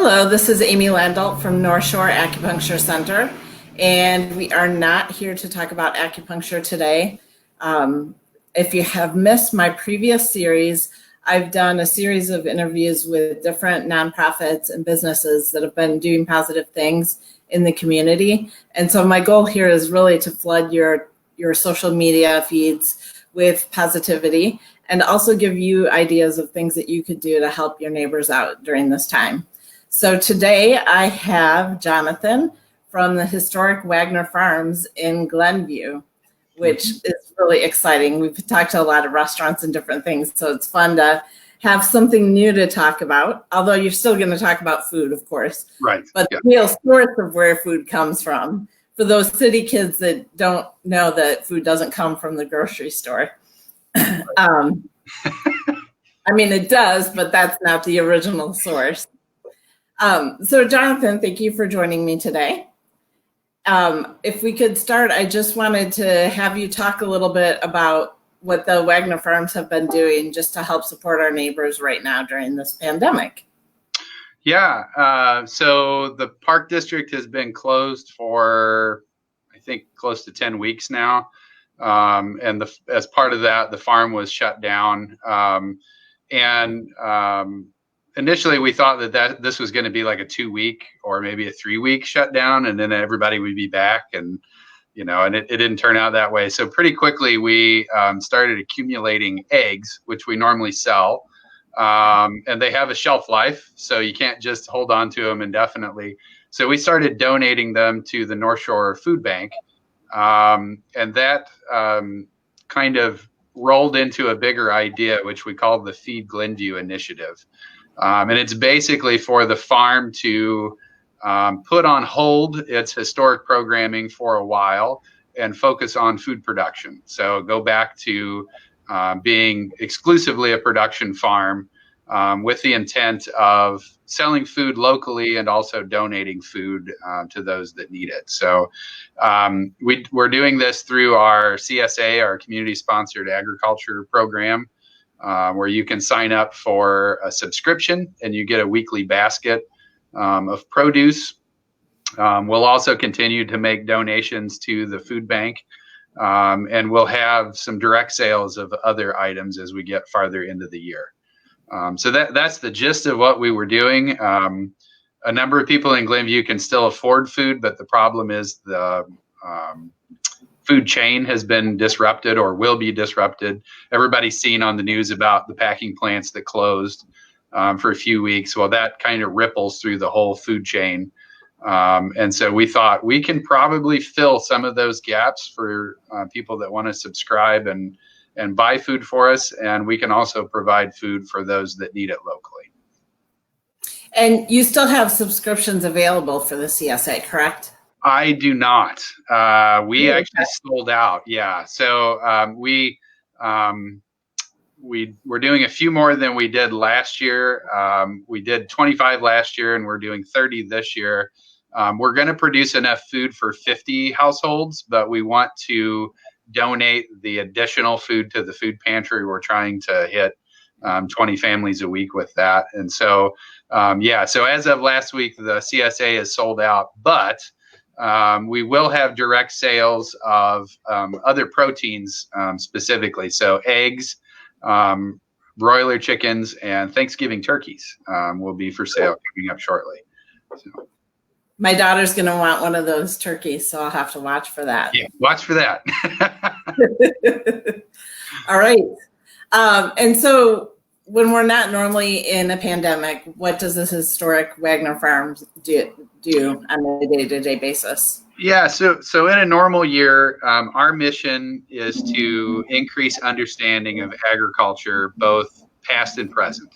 Hello, this is Amy Landolt from North Shore Acupuncture Center, and we are not here to talk about acupuncture today. If you have missed my previous series, I've done a series of interviews with different nonprofits and businesses that have been doing positive things in the community. And so my goal here is really to flood your social media feeds with positivity and also give you ideas of things that you could do to help your neighbors out during this time. So today I have Jonathan from the Historic Wagner Farms in Glenview, which is really exciting. We've talked to a lot of restaurants and different things, so it's fun to have something new to talk about, although you're still going to talk about food, of course. Right. But the real source of where food comes from, for those city kids that don't know that food doesn't come from the grocery store. I mean, it does, but that's not the original source. So Jonathan, thank you for joining me today. If we could start, I just wanted to have you talk a little bit about what the Wagner Farms have been doing just to help support our neighbors right now during this pandemic. Yeah, so the Park District has been closed for, I think, close to 10 weeks now. And as part of that, the farm was shut down. Initially, we thought that this was going to be like a 2-week or maybe a 3-week shutdown, and then everybody would be back. And it didn't turn out that way. So pretty quickly, we started accumulating eggs, which we normally sell. And they have a shelf life, so you can't just hold on to them indefinitely. So we started donating them to the North Shore Food Bank. And that kind of rolled into a bigger idea, which we call the Feed Glenview initiative. And it's basically for the farm to put on hold its historic programming for a while and focus on food production. So go back to being exclusively a production farm with the intent of selling food locally and also donating food to those that need it. So we're doing this through our CSA, our community-sponsored agriculture program, where you can sign up for a subscription and you get a weekly basket of produce. We'll also continue to make donations to the food bank, and we'll have some direct sales of other items as we get farther into the year. So that's the gist of what we were doing. A number of people in Glenview can still afford food, but the problem is the food chain has been disrupted or will be disrupted. Everybody's seen on the news about the packing plants that closed for a few weeks. Well, that kind of ripples through the whole food chain. And so we thought we can probably fill some of those gaps for people that want to subscribe and buy food for us. And we can also provide food for those that need it locally. And you still have subscriptions available for the CSA, correct? I do not. We actually sold out. Yeah. So we're doing a few more than we did last year. We did 25 last year, and we're doing 30 this year. We're going to produce enough food for 50 households, but we want to donate the additional food to the food pantry. We're trying to hit 20 families a week with that. And so, so as of last week, the CSA is sold out, but we will have direct sales of other proteins specifically. So eggs, broiler chickens, and Thanksgiving turkeys will be for sale coming up shortly. So. My daughter's going to want one of those turkeys, so I'll have to watch for that. Yeah, watch for that. All right. And so when we're not normally in a pandemic, what does this Historic Wagner Farms do on a day-to-day basis? Yeah, so in a normal year, our mission is to increase understanding of agriculture, both past and present.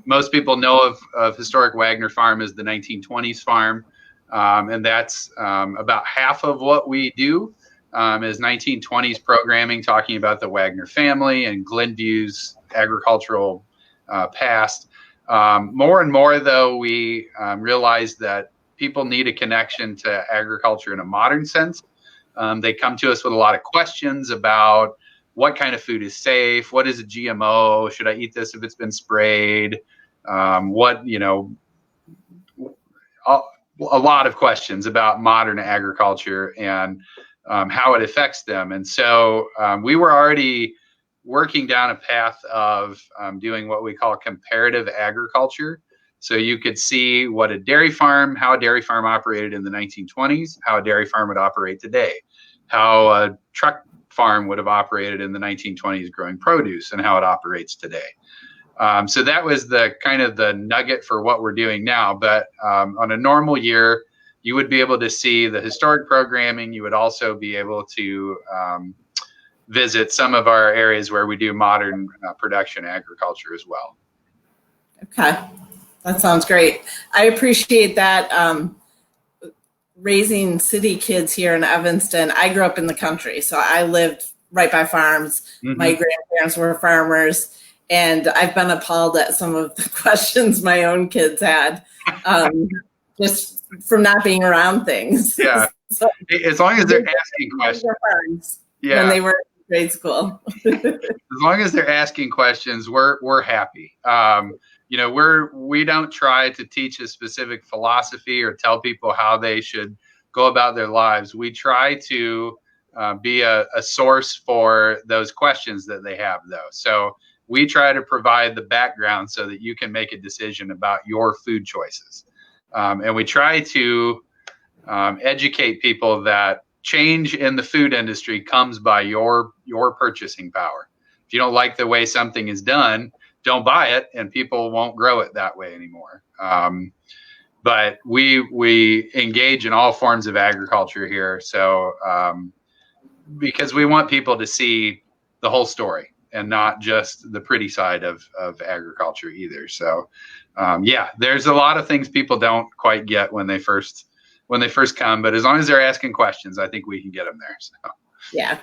Most people know of Historic Wagner Farm as the 1920s farm, and that's about half of what we do is 1920s programming, talking about the Wagner family and Glenview's agricultural past. More and more, though, we realize that people need a connection to agriculture in a modern sense. They come to us with a lot of questions about what kind of food is safe, what is a GMO, should I eat this if it's been sprayed, what, a lot of questions about modern agriculture and how it affects them. And so we were already working down a path of doing what we call comparative agriculture. So you could see what how a dairy farm operated in the 1920s, how a dairy farm would operate today, how a truck farm would have operated in the 1920s growing produce, and how it operates today. So that was the kind of the nugget for what we're doing now. But on a normal year, you would be able to see the historic programming. You would also be able to visit some of our areas where we do modern production agriculture as well. Okay, that sounds great. I appreciate that. Raising city kids here in Evanston, I grew up in the country, so I lived right by farms. Mm-hmm. My grandparents were farmers. And I've been appalled at some of the questions my own kids had, just from not being around things. Yeah, so, as long as they're asking questions. Yeah, when they were in grade school. As long as they're asking questions, we're happy. We don't try to teach a specific philosophy or tell people how they should go about their lives. We try to be a source for those questions that they have, though. So we try to provide the background so that you can make a decision about your food choices. And we try to educate people that change in the food industry comes by your purchasing power. If you don't like the way something is done, don't buy it, and people won't grow it that way anymore. But we engage in all forms of agriculture here. So because we want people to see the whole story and not just the pretty side of agriculture either. So, there's a lot of things people don't quite get when they first come, but as long as they're asking questions, I think we can get them there. So. Yeah.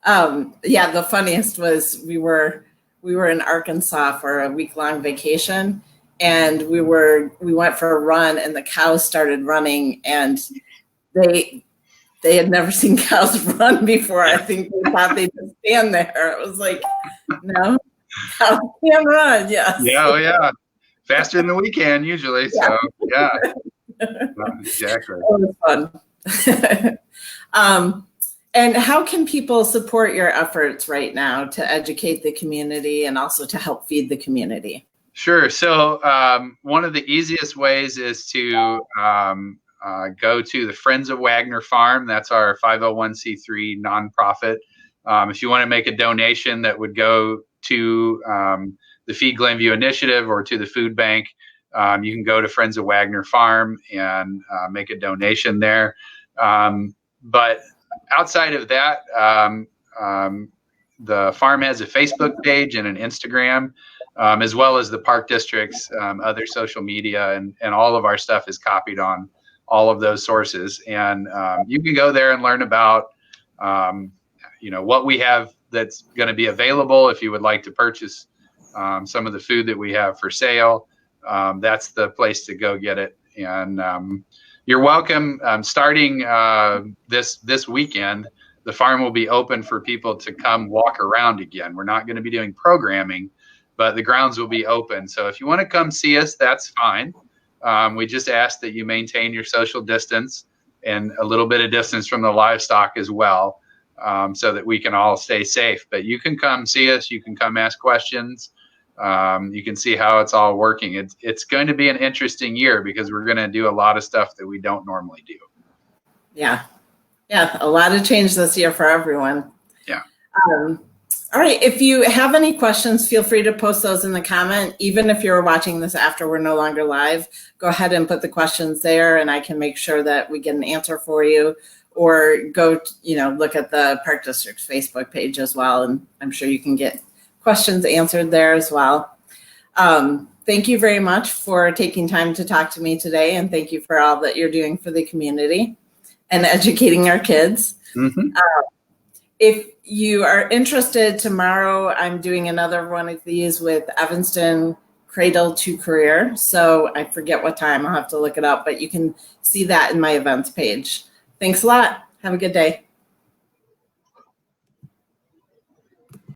The funniest was we were in Arkansas for a week-long vacation, and we went for a run, and the cows started running, and they had never seen cows run before. I think they thought they'd just stand there. It was like, no, cows can run. Yes. Yeah. Oh, yeah. Faster than we can usually. So, yeah. Exactly. It was fun. And how can people support your efforts right now to educate the community and also to help feed the community? Sure. So one of the easiest ways is to go to the Friends of Wagner Farm. That's our 501c3 nonprofit. If you want to make a donation that would go to the Feed Glenview initiative or to the food bank, you can go to Friends of Wagner Farm and make a donation there. But outside of that, the farm has a Facebook page and an Instagram, as well as the Park District's other social media, and all of our stuff is copied on all of those sources. And you can go there and learn about, what we have that's going to be available if you would like to purchase some of the food that we have for sale. That's the place to go get it. And you're welcome. Starting this weekend, the farm will be open for people to come walk around again. We're not going to be doing programming, but the grounds will be open. So if you want to come see us, that's fine. We just ask that you maintain your social distance and a little bit of distance from the livestock as well, so that we can all stay safe. But you can come see us. You can come ask questions. You can see how it's all working. It's going to be an interesting year because we're going to do a lot of stuff that we don't normally do. Yeah, a lot of change this year for everyone. Yeah. All right. If you have any questions, feel free to post those in the comment. Even if you're watching this after we're no longer live, go ahead and put the questions there, and I can make sure that we get an answer for you. Or go, look at the Park District's Facebook page as well, and I'm sure you can get questions answered there as well. Thank you very much for taking time to talk to me today, and thank you for all that you're doing for the community and educating our kids. Mm-hmm. If you are interested, tomorrow I'm doing another one of these with Evanston Cradle to Career. So I forget what time, I'll have to look it up, but you can see that in my events page. Thanks a lot. Have a good day.